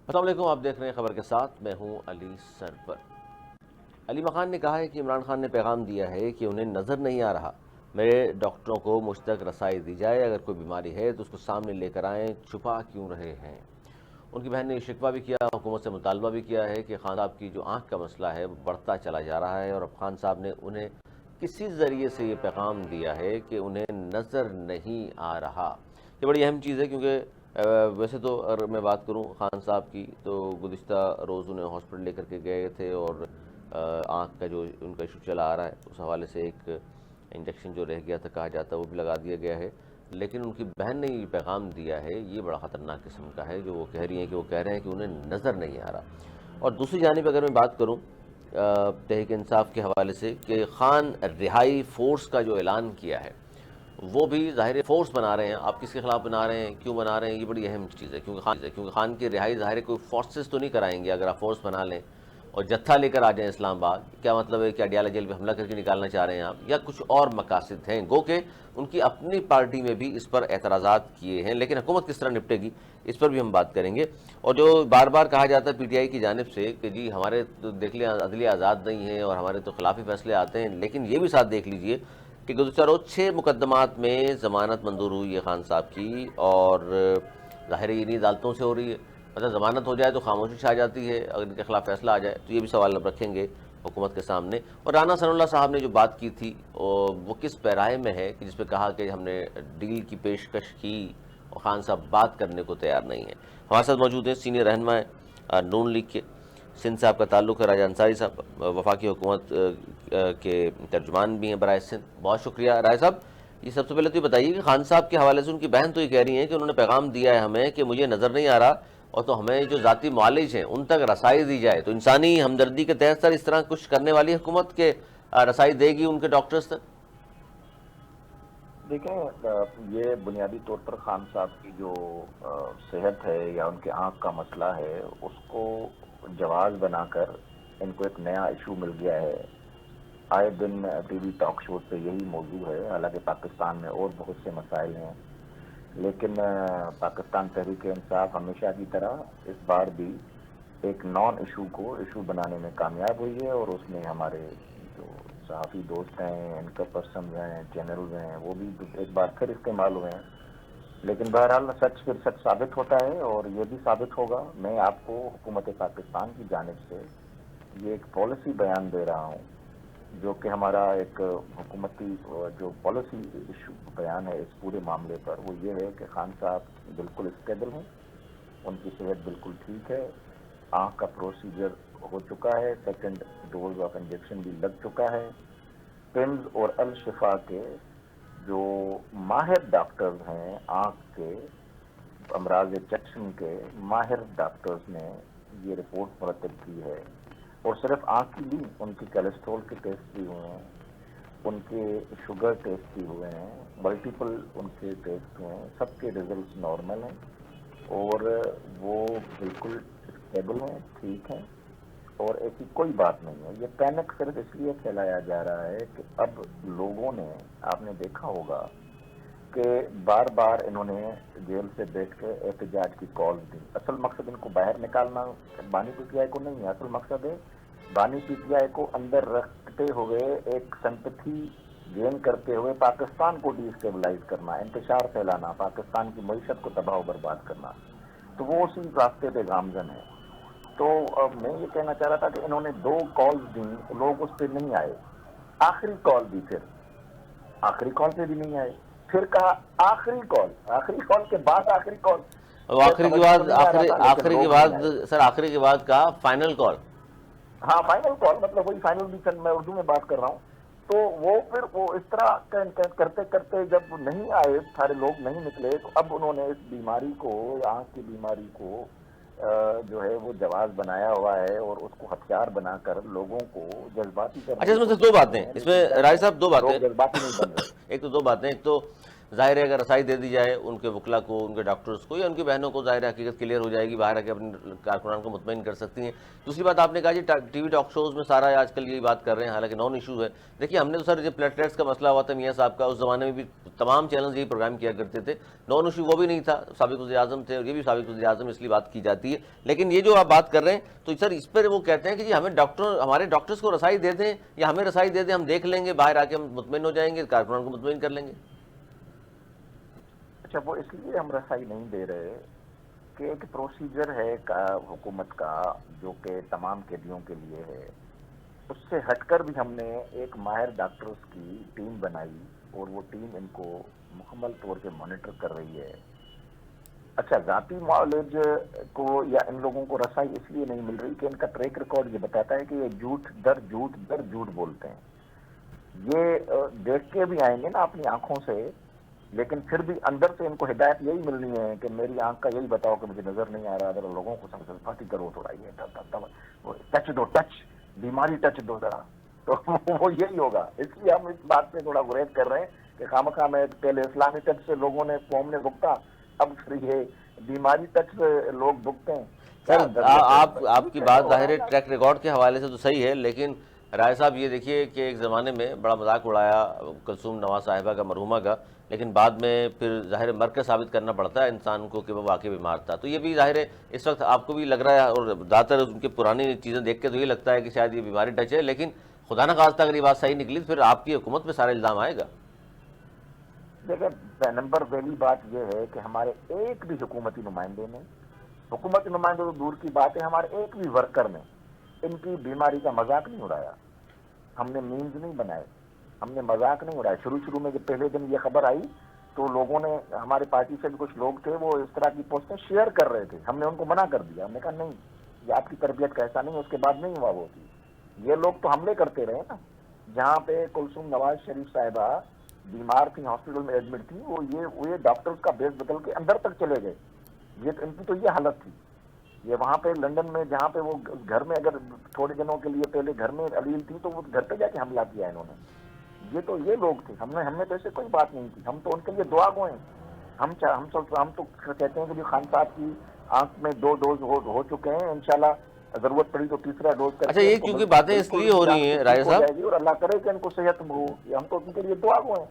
السلام علیکم، آپ دیکھ رہے ہیں خبر کے ساتھ، میں ہوں علی سرور۔ علی مخان نے کہا ہے کہ عمران خان نے پیغام دیا ہے کہ انہیں نظر نہیں آ رہا، میرے ڈاکٹروں کو مجھ تک رسائی دی جائے، اگر کوئی بیماری ہے تو اس کو سامنے لے کر آئیں، چھپا کیوں رہے ہیں۔ ان کی بہن نے یہ شکوہ بھی کیا، حکومت سے مطالبہ بھی کیا ہے کہ خان صاحب کی جو آنکھ کا مسئلہ ہے وہ بڑھتا چلا جا رہا ہے، اور اب خان صاحب نے انہیں کسی ذریعے سے یہ پیغام دیا ہے کہ انہیں نظر نہیں آ رہا۔ یہ بڑی اہم چیز ہے، کیونکہ ویسے تو اگر میں بات کروں خان صاحب کی تو گزشتہ روز انہیں ہاسپٹل لے کر کے گئے تھے، اور آنکھ کا جو ان کا ایشو چلا آ رہا ہے اس حوالے سے ایک انجیکشن جو رہ گیا تھا کہا جاتا ہے وہ بھی لگا دیا گیا ہے، لیکن ان کی بہن نے یہ پیغام دیا ہے، یہ بڑا خطرناک قسم کا ہے جو وہ کہہ رہی ہیں کہ وہ کہہ رہے ہیں کہ انہیں نظر نہیں آ رہا۔ اور دوسری جانب اگر میں بات کروں تحریک انصاف کے حوالے سے کہ خان رہائی فورس کا جو اعلان کیا ہے وہ بھی ظاہر فورس بنا رہے ہیں، آپ کس کے خلاف بنا رہے ہیں، کیوں بنا رہے ہیں، یہ بڑی اہم چیز ہے، کیونکہ خان کی رہائی ظاہر کوئی فورسز تو نہیں کرائیں گے۔ اگر آپ فورس بنا لیں اور جتھا لے کر آ جائیں اسلام آباد، کیا مطلب ہے کہ اڈیالہ جیل پہ حملہ کر کے نکالنا چاہ رہے ہیں آپ، یا کچھ اور مقاصد ہیں؟ گو کہ ان کی اپنی پارٹی میں بھی اس پر اعتراضات کیے ہیں، لیکن حکومت کس طرح نپٹے گی اس پر بھی ہم بات کریں گے۔ اور جو بار بار کہا جاتا ہے پی ٹی آئی کی جانب سے کہ جی ہمارے تو دیکھ لیں عدلیہ آزاد نہیں ہے اور ہمارے تو خلافی فیصلے آتے ہیں، لیکن یہ بھی ساتھ دیکھ لیجئے کہ گزشتہ روز 6 مقدمات میں ضمانت منظور ہوئی ہے خان صاحب کی، اور ظاہر یہ انہیں عدالتوں سے ہو رہی ہے۔ مطلب ضمانت ہو جائے تو خاموشی چھا جاتی ہے، اگر ان کے خلاف فیصلہ آ جائے تو یہ بھی سوال اب رکھیں گے حکومت کے سامنے۔ اور رانا ثناء اللہ صاحب نے جو بات کی تھی وہ کس پیرائے میں ہے کہ جس پہ کہا کہ ہم نے ڈیل کی پیشکش کی اور خان صاحب بات کرنے کو تیار نہیں ہے۔ ہمارے ساتھ موجود ہیں سینئر رہنما نون لیگ کے سندھ صاحب کا تعلق ہے، راجہ انصاری صاحب وفاقی حکومت کے ترجمان بھی ہیں برائے سندھ۔ بہت شکریہ راجہ صاحب۔ یہ سب سے پہلے تو یہ بتائیے کہ خان صاحب کے حوالے سے ان کی بہن تو یہ کہہ رہی ہیں کہ انہوں نے پیغام دیا ہے ہمیں کہ مجھے نظر نہیں آ رہا، اور تو ہمیں جو ذاتی معالج ہیں ان تک رسائی دی جائے، تو انسانی ہمدردی کے تحت سر اس طرح کچھ کرنے والی حکومت کے رسائی دے گی ان کے ڈاکٹرز تک؟ دیکھیں، یہ بنیادی طور پر خان صاحب کی جو صحت ہے یا ان کے آنکھ کا مسئلہ ہے اس کو جواز بنا کر ان کو ایک نیا ایشو مل گیا ہے۔ آئے دن ٹی وی ٹاک شو پہ یہی موضوع ہے، حالانکہ پاکستان میں اور بہت سے مسائل ہیں، لیکن پاکستان تحریک انصاف ہمیشہ کی طرح اس بار بھی ایک نان ایشو کو ایشو بنانے میں کامیاب ہوئی ہے، اور اس میں ہمارے جو صحافی دوست ہیں، اینکر پرسنز ہیں، چینلز ہیں، وہ بھی ایک بار پھر استعمال ہوئے ہیں۔ لیکن بہرحال سچ پھر سچ ثابت ہوتا ہے، اور یہ بھی ثابت ہوگا۔ میں آپ کو حکومت پاکستان کی جانب سے یہ ایک پالیسی بیان دے رہا ہوں، جو کہ ہمارا ایک حکومتی جو پالیسی ایشو بیان ہے اس پورے معاملے پر، وہ یہ ہے کہ خان صاحب بالکل اسٹیبل ہیں، ان کی صحت بالکل ٹھیک ہے، آنکھ کا پروسیجر ہو چکا ہے، سیکنڈ ڈوز آف انجیکشن بھی لگ چکا ہے۔ پمز اور الشفا کے جو ماہر ڈاکٹرز ہیں، آنکھ کے امراض چشم کے ماہر ڈاکٹرز نے یہ رپورٹ مرتب کی ہے، اور صرف آنکھ کی نہیں، ان کی کولیسٹرول کے ٹیسٹ بھی ہوئے ہیں، ان کے شوگر ٹیسٹ بھی ہوئے ہیں، ملٹیپل ان کے ٹیسٹ ہوئے ہیں، سب کے ریزلٹس نارمل ہیں، اور وہ بالکل اسٹیبل ہیں، ٹھیک ہیں، اور ایسی کوئی بات نہیں ہے۔ یہ پینک صرف اس لیے پھیلایا جا رہا ہے کہ اب لوگوں نے، آپ نے دیکھا ہوگا کہ بار بار انہوں نے جیل سے بیٹھ کے احتجاج کی کالز دی۔ اصل مقصد ان کو باہر نکالنا بانی پی ٹی آئی کو نہیں ہے، اصل مقصد ہے بانی پی ٹی آئی کو اندر رکھتے ہوئے ایک سمپتھی گین کرتے ہوئے پاکستان کو ڈی اسٹیبلائز کرنا، انتشار پھیلانا، پاکستان کی معیشت کو تباہ و برباد کرنا۔ تو وہ اسی راستے پہ گامزن ہے۔ تو میں یہ کہنا چاہ رہا تھا کہ انہوں نے 2 کالز دیں، لوگ اس پہ نہیں آئے، آخری کال دی، پھر آخری کال پہ بھی نہیں آئے، پھر کہا آخری کال کے بعد آخری کال، اور شاید آخری کے سمجھ میں تو بعد نہیں آ رہا تھا، لیکن آخری کے لوگ بعد نہیں آئے۔ سر آخری کے بعد کا فائنل کال؟ ہاں فائنل کال، مطلب وہی فائنل بھی میں اردو میں بات کر رہا ہوں۔ تو وہ پھر وہ اس طرح کرتے کرتے جب نہیں آئے، سارے لوگ نہیں نکلے، تو اب انہوں نے اس بیماری کو، آنکھ کی بیماری کو جو ہے وہ جواز بنایا ہوا ہے، اور اس کو ہتھیار بنا کر لوگوں کو جذباتی کرنے اچھا، کی اس میں سے کوشش 2 کر باتیں، رہے ہیں، اس میں لیکن کیا راج کریں، صاحب 2 باتیں۔ لوگ جذباتی نہیں بن رہے۔ ایک تو 2 باتیں، ایک تو ظاہر ہے اگر رسائی دے دی جائے ان کے وکلا کو، ان کے ڈاکٹرز کو یا ان کی بہنوں کو، ظاہر ہے حقیقت کلیئر ہو جائے گی، باہر آ کے اپنے کارکنان کو مطمئن کر سکتی ہیں۔ دوسری بات آپ نے کہا جی ٹی وی ٹاک شوز میں سارا آج کل یہی بات کر رہے ہیں، حالانکہ نان ایشو ہے۔ دیکھیے ہم نے تو سر جو پلیٹلیٹس کا مسئلہ ہوا تھا میاں صاحب کا، اس زمانے میں بھی تمام چینلز یہی پروگرام کیا کرتے تھے، نان ایشو وہ بھی نہیں تھا، سابق وزیر اعظم تھے اور یہ بھی سابق وزیر اعظم، اس لیے بات کی جاتی ہے۔ لیکن یہ جو آپ بات کر رہے ہیں تو سر اس پر وہ کہتے ہیں کہ جی ہمارے ڈاکٹرز کو رسائی دے دیں یا ہمیں رسائی دے دیں، ہم دیکھ لیں گے، باہر آ کے ہم مطمئن ہو جائیں گے، کارکنان کو مطمئن کر لیں گے۔ اچھا، وہ اس لیے ہم رسائی نہیں دے رہے کہ ایک پروسیجر ہے حکومت کا جو کہ تمام قیدیوں کے لیے ہے، اس سے ہٹ کر بھی ہم نے ایک ماہر ڈاکٹرز کی ٹیم بنائی اور وہ ٹیم ان کو مکمل طور پہ مانیٹر کر رہی ہے۔ اچھا، ذاتی معالج کو یا ان لوگوں کو رسائی اس لیے نہیں مل رہی کہ ان کا ٹریک ریکارڈ یہ بتاتا ہے کہ یہ جھوٹ در جھوٹ بولتے ہیں۔ یہ دیکھ کے بھی آئیں گے نا اپنی آنکھوں سے، لیکن پھر بھی اندر سے ان کو ہدایت یہی ملنی ہے کہ میری آنکھ کا یہی بتاؤ کہ مجھے نظر نہیں آ رہا، ذرا لوگوں کو سمجھاتی کرو تھوڑا، یہ ٹچ دو، بیماری ٹچ دو ذرا، تو وہ یہی ہوگا۔ اس لیے ہم اس بات پہ تھوڑا گریز کر رہے ہیں کہ خواہ میں پہلے اسلامی ٹچ سے لوگوں نے قوم نے بھگتا، اب پھر یہ بیماری ٹچ سے لوگ بھگتے ہیں۔ سر آپ کی بات ظاہر ہے ٹریک ریکارڈ کے حوالے سے تو صحیح ہے، لیکن رائے صاحب یہ دیکھیے کہ ایک زمانے میں بڑا مذاق اڑایا کلثوم نواز صاحبہ کا، مرحومہ کا، لیکن بعد میں پھر ظاہر مر کے ثابت کرنا پڑتا ہے انسان کو کہ وہ واقعی بیمار تھا۔ تو یہ بھی ظاہر ہے اس وقت آپ کو بھی لگ رہا ہے، اور زیادہ تر ان کی پرانی چیزیں دیکھ کے تو یہ لگتا ہے کہ شاید یہ بیماری ٹچ ہے، لیکن خدا نہ خواستہ اگر یہ بات صحیح نکلی تو پھر آپ کی حکومت پہ سارا الزام آئے گا۔ دیکھیں، نمبر پہلی بات یہ ہے کہ ہمارے ایک بھی حکومتی نمائندے نے، حکومتی نمائندے تو دور کی بات ہے، ہمارے ایک بھی ورکر نے ان کی بیماری کا مذاق نہیں اڑایا۔ ہم نے میمز نہیں بنائے، ہم نے مذاق نہیں اڑایا۔ شروع میں جب پہلے دن یہ خبر آئی تو لوگوں نے، ہمارے پارٹی سے بھی کچھ لوگ تھے وہ اس طرح کی پوسٹیں شیئر کر رہے تھے، ہم نے ان کو منع کر دیا۔ ہم نے کہا نہیں، یہ آپ کی تربیت کا ایسا نہیں، اس کے بعد نہیں ہوا وہ چیز۔ یہ لوگ تو حملے کرتے رہے نا، جہاں پہ کلثوم نواز شریف صاحبہ بیمار تھی، ہاسپٹل میں ایڈمٹ تھی، وہ یہ ڈاکٹرز کا بیس بدل کے اندر تک چلے گئے۔ یہ ان کی تو یہ حالت تھی۔ یہ وہاں پہ لندن میں جہاں پہ وہ گھر میں اگر تھوڑے دنوں کے لیے پہلے گھر میں علیل تھی تو وہ گھر پہ جا کے حملہ کیا انہوں نے۔ یہ لوگ تھے، ہم نے تو ایسے کوئی بات نہیں کی، ہم تو ان کے لیے دعا گو ہیں۔ ہم تو کہتے ہیں کہ خان صاحب کی آنکھ میں 2 ڈوز ہو چکے ہیں، انشاءاللہ ضرورت پڑی تو تیسرا ڈوز کر اچھا، یہ کیونکہ باتیں اس لیے ہو رہی ہیں راجہ صاحب، اور اللہ کرے کہ ان کو صحت ہو، ہم تو ان کے لیے دعا گو ہیں،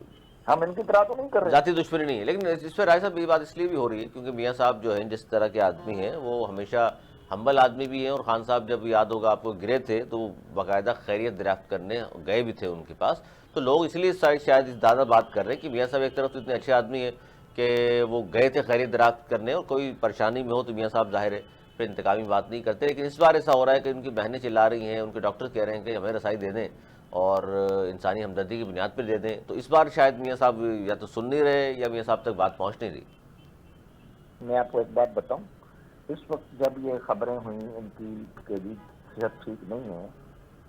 ہم ان کی طرح تو نہیں کر رہے۔ ذاتی دشمنی نہیں ہے، لیکن اس پہ راجہ صاحب یہ بات اس لیے بھی ہو رہی ہے کیونکہ میاں صاحب جو ہیں جس طرح کے آدمی ہیں وہ ہمیشہ ہمبل آدمی بھی ہیں، اور خان صاحب جب یاد ہوگا آپ کو گرے تھے تو وہ باقاعدہ خیریت دریافت کرنے گئے بھی تھے ان کے پاس، تو لوگ اس لیے شاید زیادہ بات کر رہے ہیں کہ میاں صاحب ایک طرف تو اتنے اچھے آدمی ہیں کہ وہ گئے تھے خیریت دریافت کرنے، اور کوئی پریشانی میں ہو تو میاں صاحب ظاہر ہے پھر انتقامی بات نہیں کرتے، لیکن اس بار ایسا ہو رہا ہے کہ ان کی بہنیں چلا رہی ہیں، ان کے ڈاکٹر کہہ رہے ہیں کہ ہمیں رسائی دے دیں اور انسانی ہمدردی کی بنیاد پر دے دیں، تو اس بار شاید میاں صاحب یا تو سن نہیں رہے یا میاں صاحب تک بات پہنچ نہیں رہی۔ میں آپ کو ایک بات بتاؤں، اس وقت جب یہ خبریں ہوئیں ان کی بھی صحت ٹھیک نہیں ہے،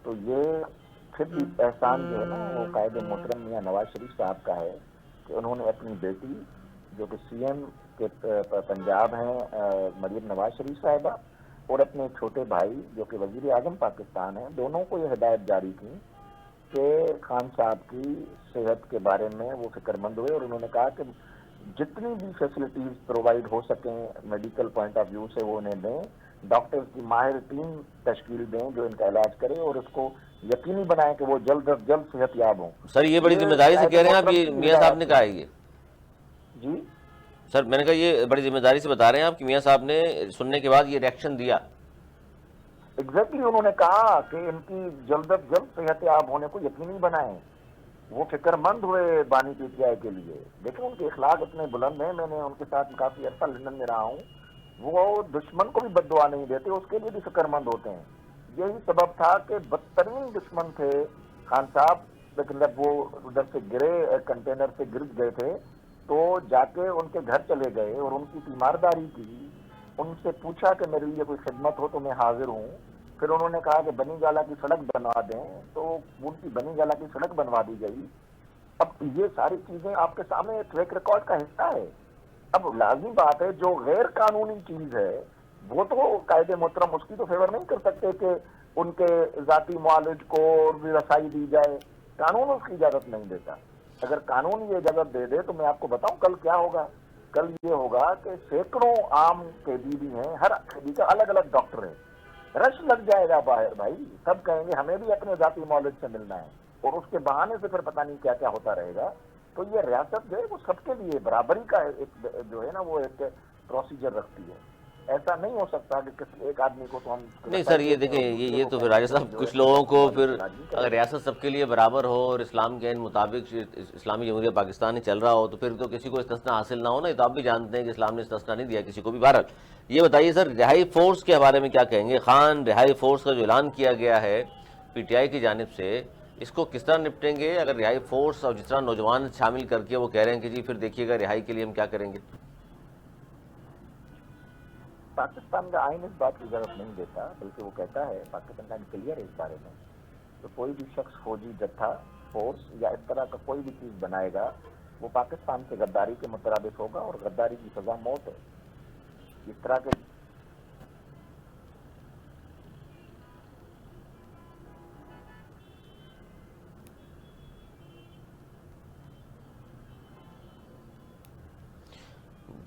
تو یہ پھر بھی احسان جو ہے نا وہ قائد محترم میاں نواز شریف صاحب کا ہے کہ انہوں نے اپنی بیٹی جو کہ سی ایم کے پنجاب ہیں مریم نواز شریف صاحبہ، اور اپنے چھوٹے بھائی جو کہ وزیر اعظم پاکستان ہیں، دونوں کو یہ ہدایت جاری کی کہ خان صاحب کی صحت کے بارے میں وہ فکر مند ہوئے، اور انہوں نے کہا کہ جتنی بھی فیسلٹیز پرووائڈ ہو سکیں میڈیکل پوائنٹ آف ویو سے وہ انہیں دیں، ڈاکٹرز کی ماہر ٹیم تشکیل دیں جو ان کا علاج کرے، اور اس کو یقینی بنائیں کہ وہ جلد از جلد صحت یاب ہوں۔ سر یہ بڑی ذمہ داری سے کہہ رہے ہیں آپ، یہ میاں صاحب نے کہا ہے؟ یہ جی سر میں نے کہا یہ بڑی ذمہ داری سے بتا رہے ہیں آپ کہ میاں صاحب نے سننے کے بعد یہ ریئیکشن دیا۔ ایگزیکٹلی، انہوں نے کہا کہ ان کی جلد از جلد صحت یاب ہونے کو یقینی بنائیں، وہ فکر مند ہوئے بانی پی ٹی آئی کے لیے۔ دیکھیں ان کے اخلاق اتنے بلند ہیں، میں نے ان کے ساتھ کافی عرصہ لندن میں رہا ہوں، وہ دشمن کو بھی بد دعا نہیں دیتے، اس کے لیے بھی فکر مند ہوتے ہیں۔ یہی سبب تھا کہ بدترین دشمن تھے خان صاحب، لیکن جب وہ ادھر سے گرے، کنٹینر سے گر گئے تھے، تو جا کے ان کے گھر چلے گئے اور ان کی تیمارداری کی، ان سے پوچھا کہ میرے لیے کوئی خدمت ہو تو میں حاضر ہوں۔ پھر انہوں نے کہا کہ بنی گالا کی سڑک بنوا دیں، تو ان کی بنی گالا کی سڑک بنوا دی گئی۔ اب یہ ساری چیزیں آپ کے سامنے ٹریک ریکارڈ کا حصہ ہے۔ اب لازمی بات ہے جو غیر قانونی چیز ہے وہ تو قائد محترم اس کی تو فیور نہیں کر سکتے کہ ان کے ذاتی معالج کو بھی رسائی دی جائے، قانون اس کی اجازت نہیں دیتا۔ اگر قانون یہ اجازت دے دے تو میں آپ کو بتاؤں کل کیا ہوگا. کل یہ ہوگا کہ سینکڑوں عام قیدی بھی ہیں, ہر قیدی کا الگ الگ ڈاکٹر ہے, رش لگ جائے گا باہر بھائی. سب کہیں گے ہمیں بھی اپنے ذاتی مولد سے ملنا ہے, اور اس کے بہانے سے پھر پتہ نہیں کیا کیا ہوتا رہے گا. تو یہ ریاست جو ہے وہ سب کے لیے برابری کا ایک جو ہے نا وہ ایک پروسیجر رکھتی ہے. ایسا نہیں ہو سکتا کہ کسی ایک آدمی کو تو ہم نہیں سر, یہ دیکھیں یہ تو پھر راجہ صاحب کچھ لوگوں کو پھر اگر ریاست سب کے لیے برابر ہو اور اسلام کے مطابق اسلامی جمہوریہ پاکستان ہی چل رہا ہو تو پھر تو کسی کو استثناء حاصل نہ ہو نا. یہ تو آپ بھی جانتے ہیں کہ اسلام نے استثناء نہیں دیا کسی کو بھی. بہرحال یہ بتائیے سر, رہائی فورس کے بارے میں کیا کہیں گے؟ خان رہائی فورس کا جو اعلان کیا گیا ہے پی ٹی آئی کی جانب سے, اس کو کس طرح نپٹیں گے؟ اگر رہائی فورس اور جس طرح نوجوان شامل کر کے وہ کہہ رہے ہیں کہ جی پھر دیکھیے گا رہائی کے لیے ہم کیا کریں گے. پاکستان کا آئین اس بات کی اجازت نہیں دیتا, بلکہ وہ کہتا ہے پاکستان کا کلیئر ہے اس بارے میں کہ کوئی بھی شخص فوجی جتھا فورس یا اس طرح کا کوئی بھی چیز بنائے گا وہ پاکستان سے غداری کے مترادف ہوگا, اور غداری کی سزا موت ہے. اس طرح کے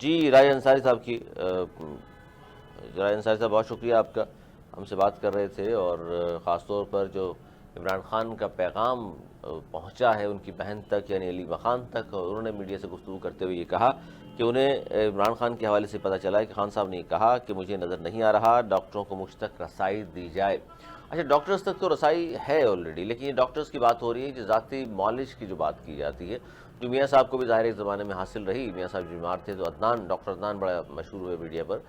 جی راجہ انصاری صاحب راجہ انصاری صاحب بہت شکریہ آپ کا, ہم سے بات کر رہے تھے. اور خاص طور پر جو عمران خان کا پیغام پہنچا ہے ان کی بہن تک یعنی علی مخان تک, اور انہوں نے میڈیا سے گفتگو کرتے ہوئے یہ کہا کہ انہیں عمران خان کے حوالے سے پتہ چلا ہے کہ خان صاحب نے کہا کہ مجھے نظر نہیں آ رہا, ڈاکٹروں کو مجھ تک رسائی دی جائے. اچھا, ڈاکٹرز تک تو رسائی ہے آلریڈی, لیکن یہ ڈاکٹرز کی بات ہو رہی ہے جو ذاتی معالج کی جو بات کی جاتی ہے, جو میاں صاحب کو بھی ظاہر ایک زمانے میں حاصل رہی. میاں صاحب جو بیمار تھے تو ڈاکٹر عدنان بڑا مشہور ہوئے میڈیا پر,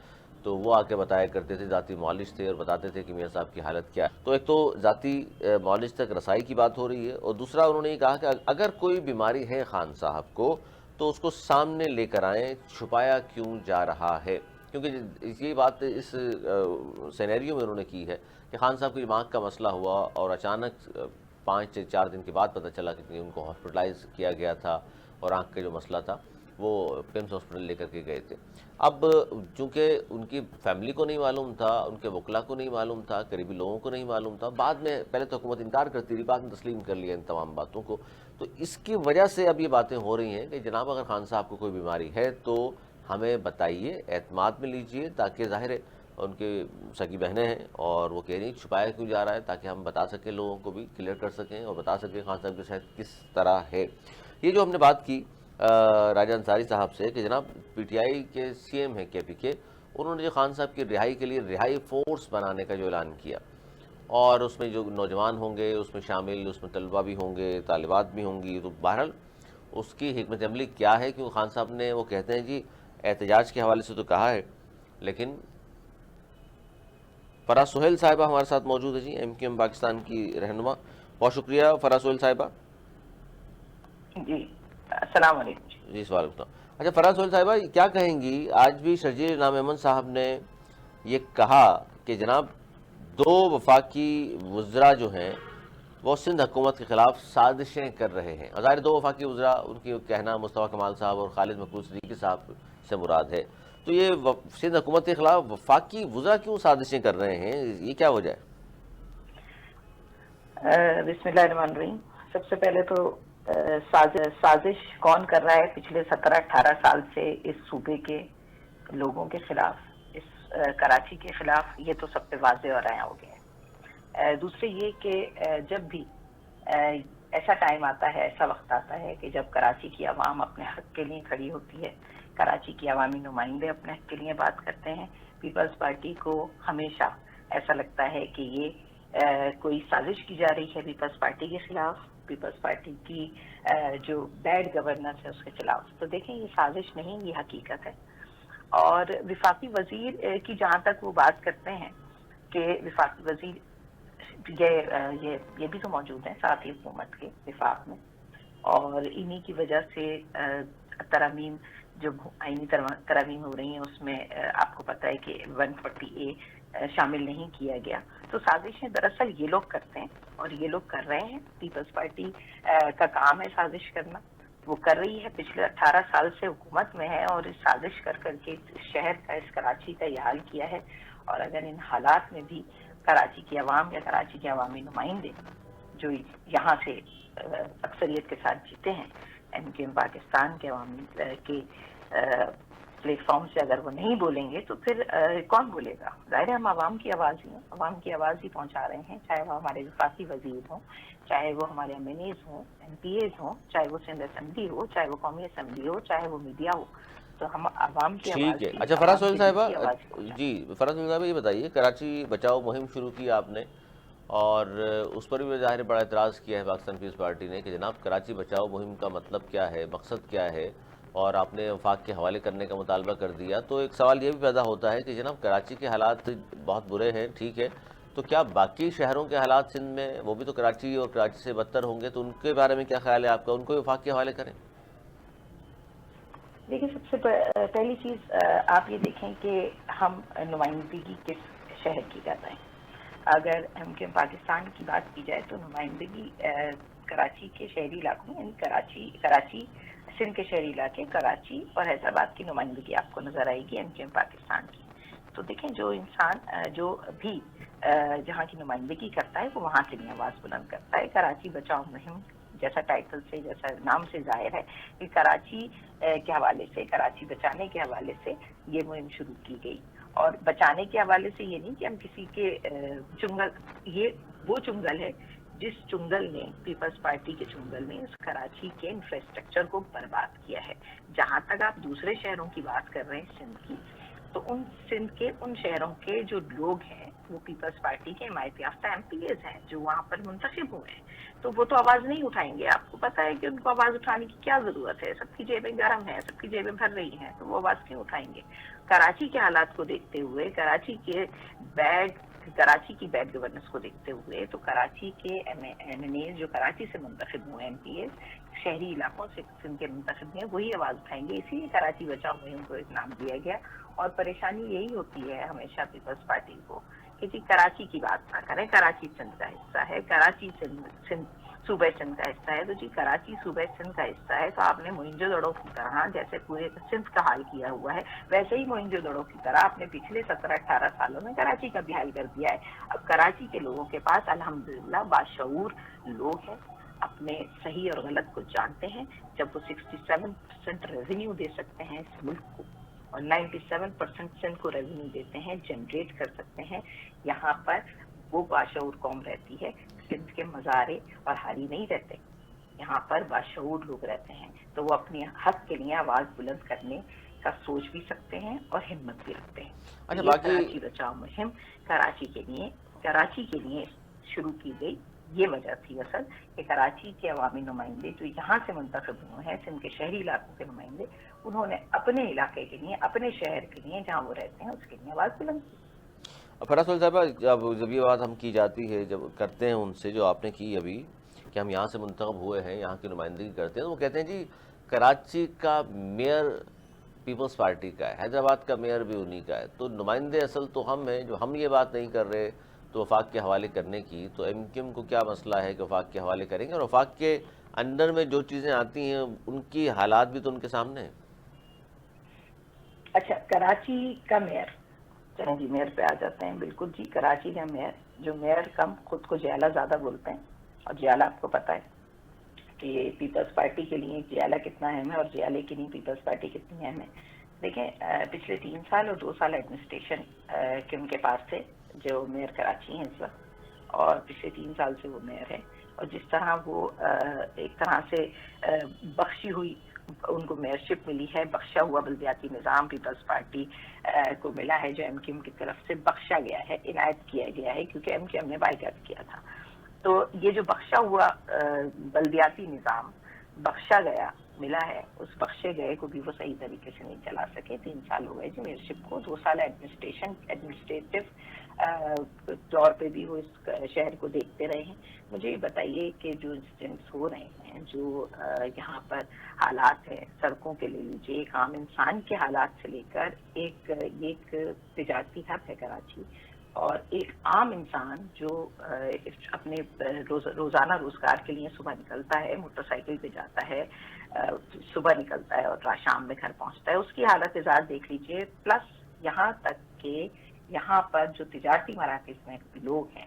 تو وہ آ کے بتایا کرتے تھے, ذاتی معالج تھے اور بتاتے تھے کہ میاں صاحب کی حالت کیا ہے. تو ایک تو ذاتی معالج تک رسائی کی بات ہو رہی ہے, اور دوسرا انہوں نے یہ کہا کہ اگر کوئی بیماری ہے خان صاحب کو تو اس کو سامنے لے کر آئیں, چھپایا کیوں جا رہا ہے. کیونکہ یہ بات اس سینیریو میں انہوں نے کی ہے کہ خان صاحب کی دماغ کا مسئلہ ہوا اور اچانک 5-4 دن کے بعد پتہ چلا کہ ان کو ہاسپٹلائز کیا گیا تھا, اور آنکھ کا جو مسئلہ تھا وہ پیمز ہاسپٹل لے کر کے گئے تھے. اب چونکہ ان کی فیملی کو نہیں معلوم تھا, ان کے وکلا کو نہیں معلوم تھا, قریبی لوگوں کو نہیں معلوم تھا, بعد میں پہلے تو حکومت انکار کرتی رہی, بعد میں تسلیم کر لیا ان تمام باتوں کو. تو اس کی وجہ سے اب یہ باتیں ہو رہی ہیں کہ جناب اگر خان صاحب کو کوئی بیماری ہے تو ہمیں بتائیے, اعتماد میں لیجئے, تاکہ ظاہر ہے ان کے سگی بہنیں ہیں اور وہ کہہ رہی ہیں چھپایا کیوں جا رہا ہے, تاکہ ہم بتا سکیں, لوگوں کو بھی کلیئر کر سکیں اور بتا سکیں خان صاحب کی صحت کس طرح ہے. یہ جو ہم نے بات کی راجہ انصاری صاحب سے کہ جناب پی ٹی آئی کے سی ایم ہیں کے پی کے, انہوں نے جو خان صاحب کی رہائی کے لیے رہائی فورس بنانے کا جو اعلان کیا, اور اس میں جو نوجوان ہوں گے اس میں شامل, اس میں طلبہ بھی ہوں گے, طالبات بھی ہوں گی, تو بہرحال اس کی حکمت عملی کیا ہے. کیونکہ خان صاحب نے وہ کہتے ہیں جی احتجاج کے حوالے سے تو کہا ہے, لیکن فراز سہیل صاحبہ ہمارے ساتھ موجود ہے جی, ایم کیو ایم پاکستان کی رہنما. بہت شکریہ فراز سہیل صاحبہ. جی السلام علیکم. جی سوال اٹھتا. اچھا فراز سہیل صاحبہ کیا کہیں گی, آج بھی شرجیل انعام احمد صاحب نے یہ کہا کہ جناب 2 وفاقی وزراء جو ہیں وہ سندھ حکومت کے خلاف سازشیں کر رہے ہیں. ظاہر 2 وفاقی وزراء ان کی کہنا مصطفیٰ کمال صاحب اور خالد مقبول صدیقی صاحب سے مراد ہے. تو یہ سندھ حکومت کے خلاف وفاقی وزراء کیوں سازشیں کر رہے ہیں, یہ کیا وجہ ہے؟ بسم اللہ الرحمن الرحیم. سب سے پہلے تو سازش کون کر رہا ہے پچھلے 17-18 سال سے اس صوبے کے لوگوں کے خلاف, اس کراچی کے خلاف, یہ تو سب پہ واضح اور عیاں ہو گیا ہے. دوسرے یہ کہ جب بھی ایسا ٹائم آتا ہے, ایسا وقت آتا ہے کہ جب کراچی کی عوام اپنے حق کے لیے کھڑی ہوتی ہے, کراچی کی عوامی نمائندے اپنے حق کے لیے بات کرتے ہیں, پیپلز پارٹی کو ہمیشہ ایسا لگتا ہے کہ یہ کوئی سازش کی جا رہی ہے پیپلز پارٹی کے خلاف, پیپلز پارٹی کی جو بیڈ گورننس ہے اس کے خلاف. تو دیکھیں یہ سازش نہیں, یہ حقیقت ہے. اور وفاقی وزیر کی جہاں تک وہ بات کرتے ہیں کہ وفاقی وزیر یہ بھی تو موجود ہیں ساتھ ہی حکومت کے وفاق میں, اور انہی کی وجہ سے ترامیم جو آئینی ترامیم ہو رہی ہیں اس میں آپ کو پتہ ہے کہ 140A شامل نہیں کیا گیا. تو سازشیں دراصل یہ لوگ کرتے ہیں اور یہ لوگ کر رہے ہیں. پیپلز پارٹی کا کام ہے سازش کرنا, وہ کر رہی ہے, پچھلے 18 سال سے حکومت میں ہے, اور اس سازش کر کر کے اس شہر کا, اس کراچی کا یہ حال کیا ہے. اور اگر ان حالات میں بھی کراچی کی عوام یا کراچی کے عوامی نمائندے جو یہاں سے اکثریت کے ساتھ جیتے ہیں MQM پاکستان کے عوامی کے پلیٹ فارم سے اگر وہ نہیں بولیں گے تو پھر کون بولے گا؟ ظاہر ہے ہم عوام کی آواز ہی ہیں، عوام کی آواز ہی پہنچا رہے ہیں، چاہے وہ ہمارے وفاقی وزیر ہوں، چاہے وہ ہمارے MNAs ہوں، MPAs ہوں، چاہے وہ سندھ اسمبلی ہو، چاہے وہ قومی اسمبلی ہو، چاہے وہ میڈیا ہو، تو ہم عوام کی ٹھیک آواز ہے. ہی، اچھا فراز عوام سہیل کے دل صاحبہ، کی آواز ہی پہنچا. جی فراز سہیل صاحبہ یہ بتائیے، کراچی بچاؤ مہم شروع کی آپ نے اور اس پر بھی ظاہر بڑا اعتراض کیا ہے پاکستان پیپلز پارٹی نے کہ جناب کراچی بچاؤ مہم کا مطلب کیا ہے، مقصد کیا ہے، اور آپ نے وفاق کے حوالے کرنے کا مطالبہ کر دیا. تو ایک سوال یہ بھی پیدا ہوتا ہے کہ جناب کراچی کے حالات بہت برے ہیں، ٹھیک ہے، تو کیا باقی شہروں کے حالات سندھ میں وہ بھی تو کراچی اور کراچی سے بدتر ہوں گے؟ تو ان کے بارے میں کیا خیال ہے آپ کا؟ ان کو وفاق کے حوالے کریں. دیکھیں، سب سے پہلی چیز آپ یہ دیکھیں کہ ہم نمائندگی کس شہر کی کر رہے ہیں. اگر MQM پاکستان کی بات کی جائے تو نمائندگی کراچی کے شہری علاقوں میں، یعنی کراچی سندھ کے شہری علاقے، کراچی اور حیدرآباد کی نمائندگی آپ کو نظر آئے گی MQM پاکستان کی. تو دیکھیں، جو انسان جو بھی جہاں کی نمائندگی کرتا ہے وہ وہاں سے نہیں آواز بلند کرتا ہے. کراچی بچاؤ مہم جیسا ٹائٹل سے، جیسا نام سے ظاہر ہے کہ کراچی کے حوالے سے، کراچی بچانے کے حوالے سے یہ مہم شروع کی گئی. اور بچانے کے حوالے سے یہ نہیں کہ ہم کسی کے چنگل، یہ وہ چنگل ہے جس چنگل نے، پیپلز پارٹی کے چنگل نے اس کراچی کے انفراسٹرکچر کو برباد کیا ہے. جہاں تک آپ دوسرے شہروں کی بات کر رہے ہیں سندھ کی، تو ان سندھ کے ان شہروں کے جو لوگ ہیں وہ پیپلز پارٹی کے حمایت یافتہ MPAs ہیں جو وہاں پر منتخب ہوئے ہیں. تو وہ تو آواز نہیں اٹھائیں گے. آپ کو پتا ہے کہ ان کو آواز اٹھانے کی کیا ضرورت ہے؟ سب کی جیبیں گرم ہیں، سب کی جیبیں بھر رہی ہیں، تو وہ آواز کیوں اٹھائیں گے؟ کراچی کے حالات کو دیکھتے ہوئے، کراچی کی بیڈ گورننس کو دیکھتے ہوئے، تو کراچی کے MNAs جو کراچی سے منتخب ہوئے، MPAs شہری علاقوں سے سندھ کے منتخب ہیں، وہی آواز اٹھائیں گے. اسی لیے کراچی بچاؤ مہم کو ایک نام دیا گیا. اور پریشانی یہی ہوتی ہے ہمیشہ پیپلز پارٹی کو کہ جی کراچی کی بات نہ کریں، کراچی سندھ کا حصہ ہے، کراچی سندھ صوبہ سندھ کا حصہ ہے. تو جی کراچی صوبہ سندھ کا حصہ ہے تو آپ نے موئنجو دڑو کی طرح جیسے پورے سندھ کا حال کیا ہوا ہے، ویسے ہی موئنجو دڑو کی طرح آپ نے پچھلے 17-18 سالوں میں کراچی کا بھی حال کر دیا ہے. اب کراچی کے لوگوں کے پاس الحمدللہ باشعور لوگ ہیں، اپنے صحیح اور غلط کو جانتے ہیں. جب وہ 67% ریونیو دے سکتے ہیں اس ملک کو اور 97% سندھ کو ریونیو دیتے ہیں، جنریٹ کر سکتے ہیں، یہاں پر وہ باشعور قوم رہتی ہے. سندھ کے مزارے اور حالی نہیں رہتے، یہاں پر باشعور لوگ رہتے ہیں. تو وہ اپنی حق کے لیے آواز بلند کرنے کا سوچ بھی سکتے ہیں اور ہمت بھی رکھتے ہیں. اچھا یہ باقی کراچی بچاؤ مہم کراچی کے لیے شروع کی گئی. یہ وجہ تھی اصل کہ کراچی کے عوامی نمائندے جو یہاں سے منتخب ہوئے ہیں، سندھ کے شہری علاقوں کے نمائندے، انہوں نے اپنے علاقے کے لیے، اپنے شہر کے لیے جہاں وہ رہتے ہیں اس کے لیے آواز بلند کی. فراز سہیل صاحبہ، جب یہ بات ہم کی جاتی ہے، جب کرتے ہیں ان سے جو آپ نے کی ابھی کہ ہم یہاں سے منتخب ہوئے ہیں، یہاں کی نمائندگی کرتے ہیں، تو وہ کہتے ہیں جی کراچی کا میئر پیپلز پارٹی کا ہے، حیدرآباد کا میئر بھی انہی کا ہے، تو نمائندے اصل تو ہم ہیں. جو ہم یہ بات نہیں کر رہے تو وفاق کے حوالے کرنے کی، تو MQM کو کیا مسئلہ ہے کہ وفاق کے حوالے کریں گے؟ اور وفاق کے انڈر میں جو چیزیں آتی ہیں ان کی حالات بھی تو ان کے سامنے ہیں. اچھا، کراچی کا میئر، چلیں جی میئر پہ آ جاتے ہیں. بالکل جی، کراچی کا میئر، جو میئر کم خود کو جیالہ زیادہ بولتے ہیں، اور جیالہ آپ کو پتہ ہے کہ پیپلز پارٹی کے لیے جیالہ کتنا اہم ہے اور جیالے کے لیے پیپلز پارٹی کتنی اہم ہے. دیکھیں، پچھلے 3 سال اور 2 سال ایڈمنسٹریشن کے ان کے پاس تھے جو میئر کراچی ہیں اس وقت، اور پچھلے 3 سال سے وہ میئر ہے. اور جس طرح وہ ایک طرح سے بخشی ہوئی، ان کو میئرشپ ملی ہے، بخشا ہوا بلدیاتی نظام پیپلز پارٹی کو ملا ہے جو MQM کی طرف سے بخشا گیا ہے، عنایت کیا گیا ہے، کیونکہ MQM نے بائیکاٹ کیا تھا. تو یہ جو بخشا ہوا بلدیاتی نظام بخشا گیا ملا ہے، اس بخشے گئے کو بھی وہ صحیح طریقے سے نہیں چلا سکے. 3 سال ہو گئے جی میئرشپ کو، 2 سال ایڈمنسٹریٹو طور پہ بھی وہ اس شہر کو دیکھتے رہے ہیں. مجھے یہ بتائیے کہ جو انسیڈنٹس ہو رہے ہیں، جو یہاں پر حالات ہیں سڑکوں کے، لے لیجیے ایک عام انسان کے حالات سے لے کر ایک تجارتی ہب ہے کراچی، اور ایک عام انسان جو اپنے روزانہ روزگار کے لیے صبح نکلتا ہے، موٹر سائیکل پہ جاتا ہے، صبح نکلتا ہے اور شام میں گھر پہنچتا ہے، اس کی حالت ازار دیکھ لیجیے. پلس یہاں تک کہ یہاں پر جو تجارتی مراکز میں لوگ ہیں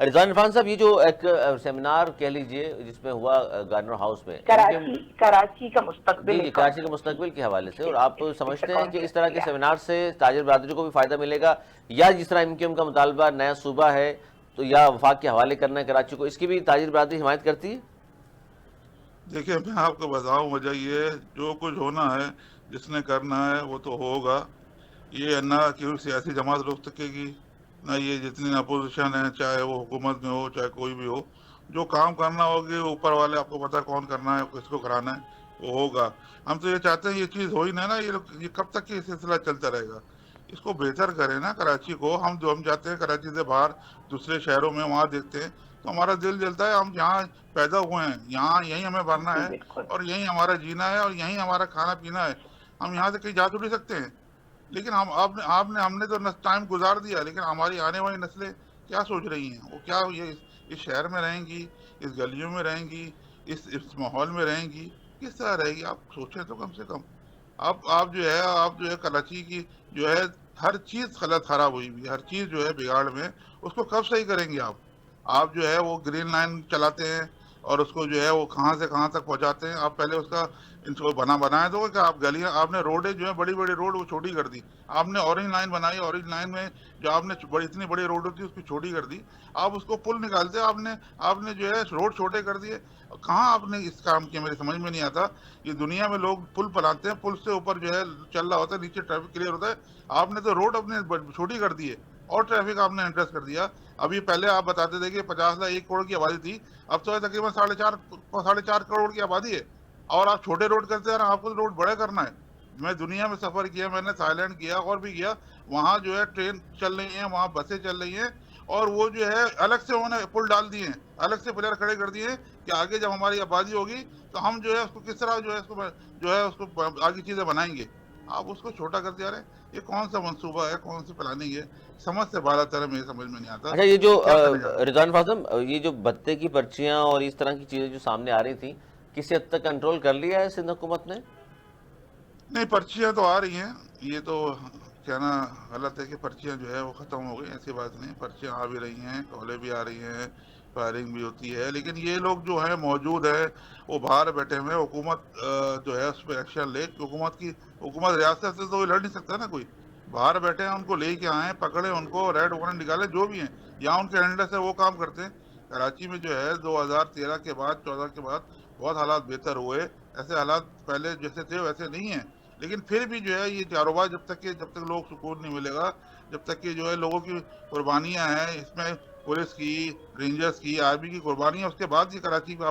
رضوان عرفان صاحب، یہ جو ایک سیمینار کہہ لیجئے جس میں ہوا گارنر ہاؤس میں، کراچی کا مستقبل، جی کراچی کے مستقبل کے حوالے سے، اور آپ سمجھتے ہیں کہ اس طرح کے سیمینار سے تاجر برادری کو بھی فائدہ ملے گا، یا جس طرح MQM کا مطالبہ نیا صوبہ ہے تو یا وفاق کے حوالے کرنا ہے کراچی کو، اس کی بھی تاجر برادری حمایت کرتی ہے؟ دیکھیں میں آپ کو بتاؤں، وجہ یہ ہے جو کچھ ہونا ہے، جس نے کرنا ہے وہ تو ہوگا. یہ نہ کہ سیاسی جماعت روک سکے گی، نہ یہ جتنی اپوزیشن ہے، چاہے وہ حکومت میں ہو چاہے کوئی بھی ہو. جو کام کرنا ہوگی اوپر والے آپ کو پتا کون کرنا ہے، کس کو کرانا ہے، وہ ہوگا. ہم تو یہ چاہتے ہیں یہ چیز ہو ہی نہ نا، یہ کب تک یہ سلسلہ چلتا رہے گا. اس کو بہتر کریں نا کراچی کو. ہم چاہتے ہیں کراچی سے باہر دوسرے شہروں میں وہاں دیکھتے ہیں تو ہمارا دل جلتا ہے. ہم یہاں پیدا ہوئے ہیں، یہاں یہیں ہمیں بھرنا ہے اور یہیں ہمارا جینا ہے اور یہیں ہمارا کھانا پینا ہے. ہم یہاں سے کہیں جا تھوڑی سکتے ہیں. لیکن ہم نے تو ٹائم گزار دیا، لیکن ہماری آنے والی نسلیں کیا سوچ رہی ہیں؟ وہ کیا یہ اس شہر میں رہیں گی، اس گلیوں میں رہیں گی، اس ماحول میں رہیں گی؟ کس طرح رہے گی؟ آپ سوچیں تو کم سے کم. آپ جو ہے کراچی کی جو ہے ہر چیز غلط خراب ہوئی ہوئی، ہر چیز جو ہے بگاڑ میں. اس کو کب صحیح کریں گے آپ جو ہے وہ گرین لائن چلاتے ہیں اور اس کو جو ہے وہ کہاں سے کہاں تک پہنچاتے ہیں. آپ پہلے اس کا بنایا تو کہ آپ گلیاں، آپ نے روڈیں جو ہے بڑی بڑی روڈ وہ چھوٹی کر دی. آپ نے اورنج لائن بنائی، اورنج لائن میں جو آپ نے اتنی بڑی روڈ ہوتی ہے اس کو چھوٹی کر دی. آپ اس کو پل نکالتے، آپ نے جو ہے روڈ چھوٹے کر دیے. کہاں آپ نے اس کام کیا؟ میرے سمجھ میں نہیں آتا. یہ دنیا میں لوگ پل بناتے ہیں، پل سے اوپر جو ہے چل رہا ہوتا ہے، نیچے ٹریفک کلیئر ہوتا ہے. آپ نے تو روڈ اپنے چھوٹی کر دی ہے اور ٹریفک آپ نے انٹرس کر دیا. ابھی پہلے آپ بتاتے تھے کہ 1 کروڑ کی آبادی تھی، اب تو تقریباً 4.5 کروڑ کی آبادی ہے. اور آپ چھوٹے روڈ کرتے ہیں، آپ کو روڈ بڑے کرنا ہے. میں دنیا میں سفر کیا، میں نے تھائی لینڈ کیا اور بھی کیا. وہاں جو ہے ٹرین چل رہی ہیں، وہاں بسیں چل رہی ہیں، اور وہ جو ہے الگ سے انہوں نے پل ڈال دیے ہیں، الگ سے پلیئر کھڑے کر دیے ہیں کہ آگے جب ہماری آبادی ہوگی تو ہم جو ہے اس کو کس طرح جو ہے اس کو آگے چیزیں بنائیں گے. آپ اس کو چھوٹا کرتے جا رہے ہیں. یہ کون سا منصوبہ ہے، کون سی پلاننگ ہے؟ سمجھ سے بالا تر ہے، میرے سمجھ میں نہیں آتا. اچھا، یہ جو کیا کرنے جا رہے ہیں؟ رضوان فاطم، یہ جو بھتے کی پرچیاں اور اس طرح کی چیزیں جو سامنے آ رہی تھیں، کسی حد تک کنٹرول کر لیا ہے سندھ حکومت نے؟ نہیں، پرچیاں تو آ رہی ہیں. یہ تو کہنا غلط ہے کہ پرچیاں جو ہے وہ ختم ہو گئی، ایسی بات نہیں. پرچیاں آ بھی رہی ہیں، کالیں بھی آ رہی ہیں، فائرنگ بھی ہوتی ہے. لیکن یہ لوگ جو ہیں موجود ہیں، وہ باہر بیٹھے ہوئے. حکومت جو ہے اس پہ ایکشن لے. حکومت ریاست سے تو لڑ نہیں سکتا نا کوئی. باہر بیٹھے ہیں، ان کو لے کے آئیں، پکڑیں ان کو، ریڈ وارنٹ نکالیں، جو بھی ہیں. یہاں ان کے ہینڈلر سے وہ کام کرتے ہیں. کراچی میں جو ہے 2013 کے بعد 14 کے بعد بہت حالات بہتر ہوئے. ایسے حالات پہلے جیسے تھے ویسے نہیں ہیں. لیکن پھر بھی جو ہے یہ کاروبار جب تک لوگ سکون نہیں ملے گا، جب تک کہ جو ہے لوگوں کی قربانیاں ہیں، اس میں پولیس کی، رینجرز کی، آرمی کی قربانیاں، اس کے بعد یہ کراچی کا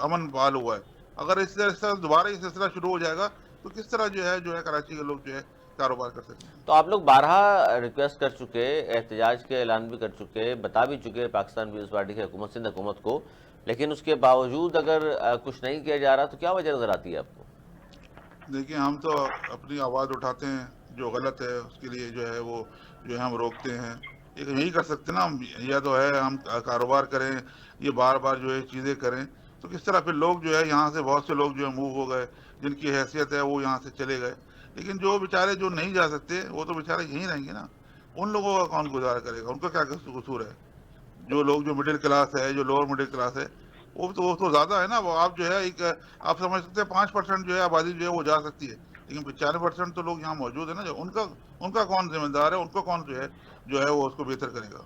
امن بحال ہوا ہے. اگر اس طرح دوبارہ یہ سلسلہ شروع ہو جائے گا تو کس طرح جو ہے کراچی کے لوگ جو ہے کاروبار کر سکتے ہیں. تو آپ لوگ بارہا ریکویسٹ کر چکے، احتجاج کے اعلان بھی کر چکے، بتا بھی چکے پاکستان پیپلز پارٹی کی حکومت، سندھ حکومت کو، لیکن اس کے باوجود اگر کچھ نہیں کیا جا رہا تو کیا وجہ نظر آتی ہے آپ کو؟ دیکھیں، ہم تو اپنی آواز اٹھاتے ہیں. جو غلط ہے اس کے لیے جو ہے ہم روکتے ہیں. یہی کر سکتے نا ہم. یا تو ہے ہم کاروبار کریں، یہ بار بار جو ہے چیزیں کریں تو کس طرح پھر لوگ جو ہے یہاں سے بہت سے لوگ جو ہے موو ہو گئے، جن کی حیثیت ہے وہ یہاں سے چلے گئے. لیکن جو بیچارے جو نہیں جا سکتے وہ تو بیچارے یہیں رہیں گے نا. ان لوگوں کا کون گزارا کرے گا؟ ان کا کیا قصور ہے؟ جو لوگ جو مڈل کلاس ہے، جو لوور مڈل کلاس ہے، وہ تو زیادہ ہے نا. وہ آپ جو ہے آپ سمجھ سکتے ہیں 5% جو ہے آبادی جو ہے وہ جا سکتی ہے، لیکن 95% تو لوگ یہاں موجود ہیں نا. جو ان کا کون ذمہ دار ہے؟ ان کو کون جو ہے وہ اس کو بہتر کرے گا؟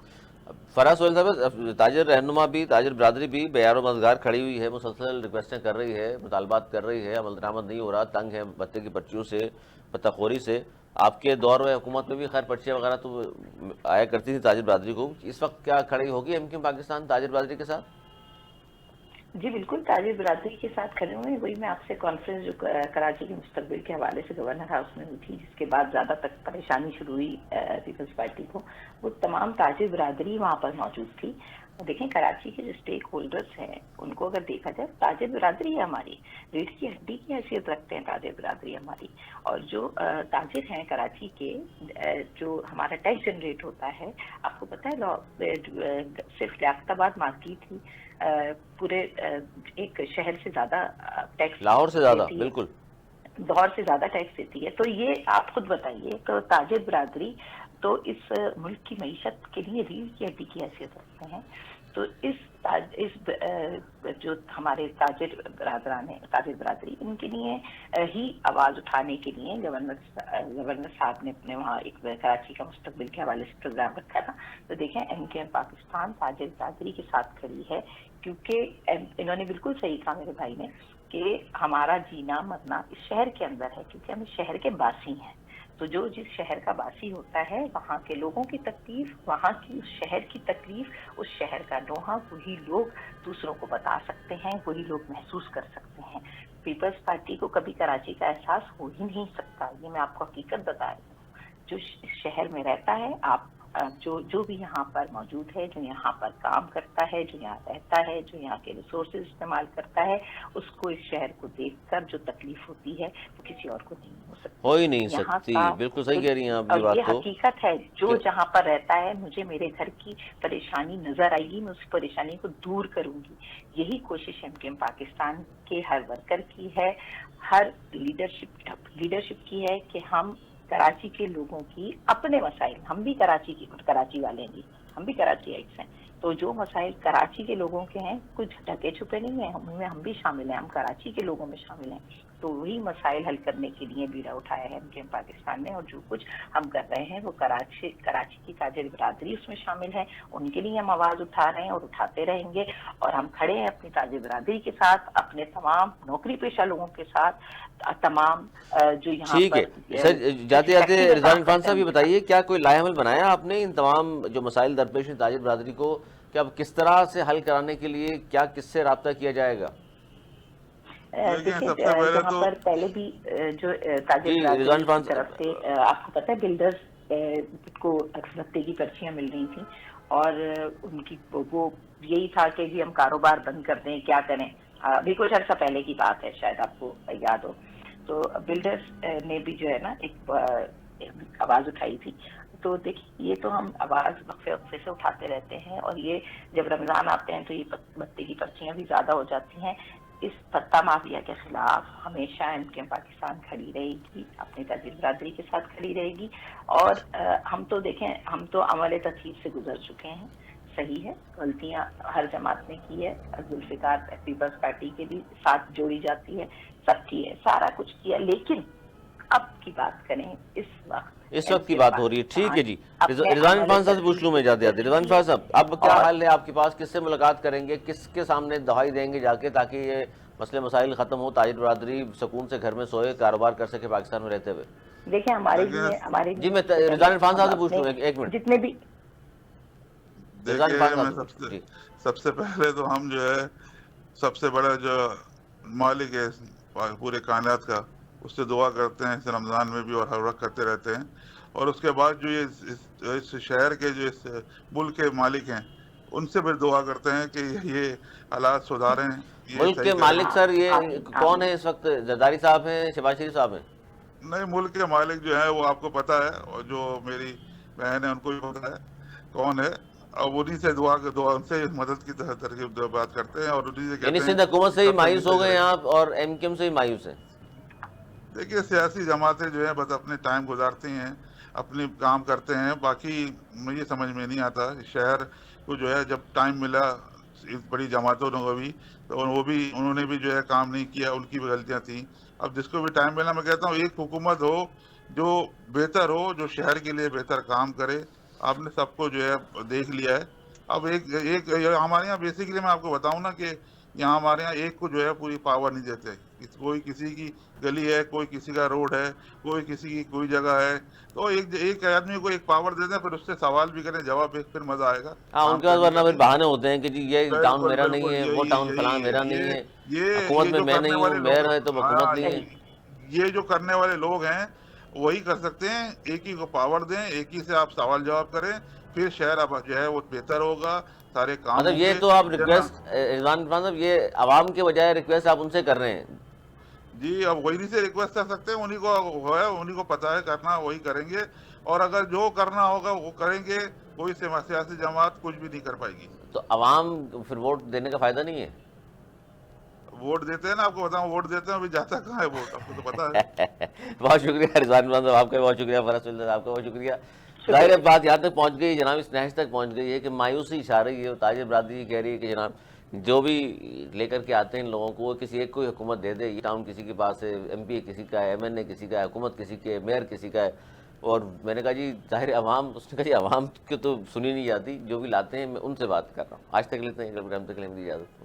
فراز سہیل صاحب، تاجر رہنما بھی، تاجر برادری بھی بیار و مددگار کھڑی ہوئی ہے، مسلسل ریکویسٹیں کر رہی ہے، مطالبات کر رہی ہے، عمل درآمد نہیں ہو رہا، تنگ ہے بھتے کی پرچیوں سے، پتہ خوری سے. آپ کے دور میں حکومت میں بھی خیر پرچیاں وغیرہ تو آیا کرتی تھی تاجر برادری کو. اس وقت کیا کھڑی ہوگی MQM پاکستان تاجر برادری کے ساتھ؟ جی بالکل، تاجر برادری کے ساتھ کھڑے ہوئے. وہی میں آپ سے کانفرنس جو کراچی کے مستقبل کے حوالے سے گورنر ہاؤس میں ہوئی تھی، جس کے بعد زیادہ تک پریشانی شروع ہوئی پیپلز پارٹی کو، وہ تمام تاجر برادری وہاں پر موجود تھی. دیکھیں، کراچی کے جو اسٹیک ہولڈرز ہیں ان کو اگر دیکھا جائے، تاجر برادری ہے ہماری، ریڑھ کی ہڈی کی حیثیت رکھتے ہیں تاجر برادری ہماری. اور جو تاجر ہیں کراچی کے، جو ہمارا ٹیکس جنریٹ ہوتا ہے، آپ کو پتہ ہے صرف لیاقت آباد مارکیٹ ہی پورے ایک شہر سے زیادہ ٹیکس، لاہور سے زیادہ، بالکل لاہور سے زیادہ ٹیکس دیتی ہے. تو یہ آپ خود بتائیے، تو تاجر برادری تو اس ملک کی معیشت کے لیے ریڑھ کی ہڈی کی حیثیت رکھتے ہیں. تو اس جو ہمارے تاجر برادری ان کے لیے ہی آواز اٹھانے کے لیے گورنر صاحب نے اپنے وہاں ایک کراچی کا مستقبل کے حوالے سے پروگرام رکھا تھا. تو دیکھیں MKM پاکستان تاجر برادری کے ساتھ کھڑی ہے، کیونکہ انہوں نے بالکل صحیح کہا میرے بھائی نے کہ ہمارا جینا مرنا اس شہر کے اندر ہے، کیونکہ ہم اس شہر کے باسی ہیں. تو جو جس شہر کا باسی ہوتا ہے وہاں کے لوگوں کی تکلیف، وہاں کی اس شہر کی تکلیف، اس شہر کا نوحہ وہی لوگ دوسروں کو بتا سکتے ہیں، وہی لوگ محسوس کر سکتے ہیں. پیپلز پارٹی کو کبھی کراچی کا احساس ہو ہی نہیں سکتا، یہ میں آپ کو حقیقت بتا رہی ہوں. جو شہر میں رہتا ہے، آپ جو بھی یہاں پر موجود ہے، جو یہاں پر کام کرتا ہے، جو یہاں رہتا ہے، جو یہاں کے ریسورسز استعمال کرتا ہے، اس کو اس شہر کو دیکھ کر جو تکلیف ہوتی ہے وہ کسی اور کو نہیں ہو سکتی. ہو ہی نہیں سکتی. بالکل صحیح کہہ رہی ہیں آپ یہ بات. یہ حقیقت ہے، جو جہاں پر رہتا ہے مجھے میرے گھر کی پریشانی نظر آئے گی، میں اس پریشانی کو دور کروں گی. یہی کوشش MKM پاکستان کے ہر ورکر کی ہے، ہر لیڈرشپ کی ہے کہ ہم کراچی کے لوگوں کی اپنے مسائل، ہم بھی کراچی والے ہیں، ہم بھی کراچی ایکس ہیں، تو جو مسائل کراچی کے لوگوں کے ہیں کچھ ڈھکے چھپے نہیں ہیں، ان میں ہم بھی شامل ہیں، ہم کراچی کے لوگوں میں شامل ہیں. تو وہی مسائل حل کرنے کے لیے بیڑا اٹھایا ہے MKM پاکستان نے، اور جو کچھ ہم کر رہے ہیں وہ کراچی کی تاجر برادری اس میں شامل ہے، ان کے لیے ہم آواز اٹھا رہے ہیں اور اٹھاتے رہیں گے. اور ہم کھڑے ہیں اپنی تاجر برادری کے ساتھ، اپنے تمام نوکری پیشہ لوگوں کے ساتھ، تمام جو یہاں ٹھیک ہے سر. جاتے جاتے رضوان عرفان صاحب یہ بتائیے کیا کوئی لائحہ عمل بنایا آپ نے ان تمام جو مسائل درپیش ہیں تاجر برادری کو، کہ اب کس طرح سے حل کرانے کے لیے کیا کس سے رابطہ کیا جائے گا؟ دیکھیں یہاں پر پہلے بھی جو تاجر برادری کی طرف سے آپ کو پتہ ہے بلڈرز کو بھتے کی پرچیاں مل رہی تھیں، اور ان کی وہ یہی تھا کہ جی ہم کاروبار بند کر دیں، کیا کریں. ابھی کچھ عرصہ پہلے کی بات ہے، شاید آپ کو یاد ہو. تو بلڈرز نے بھی جو ہے نا ایک آواز اٹھائی تھی. تو دیکھیے یہ تو ہم آواز وقفے سے اٹھاتے رہتے ہیں، اور یہ جب رمضان آتے ہیں تو یہ بھتے کی پرچیاں بھی زیادہ ہو جاتی ہیں. اس پتہ مافیا کے خلاف ہمیشہ MKM پاکستان کھڑی رہے گی، اپنی تاجر برادری کے ساتھ کھڑی رہے گی. اور ہم تو دیکھیں، ہم تو عمل تطہیر سے گزر چکے ہیں. صحیح ہے، غلطیاں ہر جماعت نے کی ہے، ذوالفقار پیپلز پارٹی کے بھی ساتھ جوڑی جاتی ہے، سب کی ہے، سارا کچھ کیا. لیکن اب کی بات کریں اس وقت کی بات ہو رہی ہے. ٹھیک ہے جی. رضوان عرفان صاحب سے پوچھ لوں میں جاتے جاتے. رضوان عرفان صاحب اب کیا حال ہے آپ کے پاس؟ کس سے ملاقات کریں گے؟ کس کے سامنے دہائی دیں گے جا کے تاکہ یہ مسئلے مسائل ختم ہو، تاجر برادری سکون سے گھر میں سوئے، کاروبار کر سکے پاکستان میں رہتے ہوئے؟ دیکھیں ہمارے لیے جی میں رضوان عرفان صاحب سے پوچھ لوں ایک منٹ. جتنے بھی دیکھیے میں سب سے پہلے تو ہم جو ہے سب سے بڑا جو مالک ہے پورے کائنات کا، اس سے دعا کرتے ہیں اس رمضان میں بھی اور ہر وقت کرتے رہتے ہیں. اور اس کے بعد جو یہ اس شہر کے جو اس ملک کے مالک ہیں ان سے بھی دعا کرتے ہیں کہ یہ حالات سدھاریں. ملک کے مالک سر یہ کون ہے اس وقت؟ زرداری صاحب ہیں، شہباز شریف صاحب ہیں؟ نہیں، ملک کے مالک جو ہے وہ آپ کو پتہ ہے، اور جو میری بہن ہے ان کو بھی پتہ ہے کون ہے. اور انہیں سے دعا ان سے مدد کی ترغیب بات کرتے ہیں، اور انہیں سے کہتے ہیں. یعنی سندھ حکومت سے ہی مایوس ہو گئے آپ اور MKM سے ہی مایوس ہیں؟ دیکھیے سیاسی جماعتیں جو ہیں بس اپنے ٹائم گزارتی ہیں، اپنی کام کرتے ہیں. باقی مجھے سمجھ میں نہیں آتا شہر کو جو ہے جب ٹائم ملا اس بڑی جماعتوں کو بھی، تو انہوں نے بھی جو ہے کام نہیں کیا، ان کی بھی غلطیاں تھیں. اب جس کو بھی ٹائم ملا، میں کہتا ہوں ایک حکومت ہو جو بہتر ہو، جو شہر کے لیے بہتر کام کرے. آپ نے سب کو جو ہے دیکھ لیا ہے. اب ایک ہمارے یہاں بیسیکلی میں آپ کو بتاؤں نا کہ یہاں ہمارے یہاں ایک کو جو ہے پوری پاور نہیں دیتے. کوئی کسی کی گلی ہے، کوئی کسی کا روڈ ہے، کوئی کسی کی کوئی جگہ ہے، تو ایک آدمی کو ایک پاور دے دیں، پھر اس سے سوال بھی کریں، جواب بھی، پھر مزہ آئے گا. ہاں ان کے پاس ورنہ پھر بہانے ہوتے ہیں کہ جی یہ ٹاؤن میرا نہیں ہے، وہ ٹاؤن فلاں میرا نہیں ہے، حکومت میں میں نہیں ہوں، میئر ہے تو حکومت نہیں ہے. یہ جو کرنے والے لوگ ہیں وہی کر سکتے ہیں. ایک ہی کو پاور دیں، ایک ہی سے آپ سوال جواب کریں، پھر شہر اب جو ہے وہ بہتر ہوگا، سارے کام مطلب یہ تو آپ ریکویسٹ رضوان عرفان صاحب یہ عوام کے بجائے ریکویسٹ آپ ان سے کر رہے ہیں؟ جی اب وہی سے ریکویسٹ کر سکتے ہیں، انہیں کو پتہ ہے کرنا، وہی کریں گے. اور اگر جو کرنا ہوگا وہ کریں گے. کوئی سیاسی جماعت کچھ بھی نہیں کر پائے گی. تو عوام پھر ووٹ دینے کا فائدہ نہیں ہے؟ ووٹ دیتے ہیں نا، آپ کو بتاؤں ووٹ دیتے ہیں، ابھی جاتا کہاں ہے ووٹ، آپ کو تو پتا ہے. بہت شکریہ رضوان عرفان صاحب، آپ کا بہت شکریہ. فرحت صاحب کا بہت شکریہ. ظاہر ہے بات یہاں تک پہنچ گئی جناب، اس نہج تک پہنچ گئی ہے کہ مایوسی چھا رہی ہے. تاجر برادری کہہ رہی ہے کہ جناب جو بھی لے کر کے آتے ہیں ان لوگوں کو وہ کسی ایک کو حکومت دے دے. یہ ٹاؤن کسی کے پاس ہے، ایم پی کسی کا ہے، MNA کسی کا ہے، حکومت کسی کے، میئر کسی کا ہے. اور میں نے کہا جی ظاہر عوام، اس نے کہا جی عوام کی تو سنی نہیں جاتی، جو بھی لاتے ہیں میں ان سے بات کر رہا ہوں. آج تک لیتے ہیں، اگلے پروگرام تک لیں گے اجازت.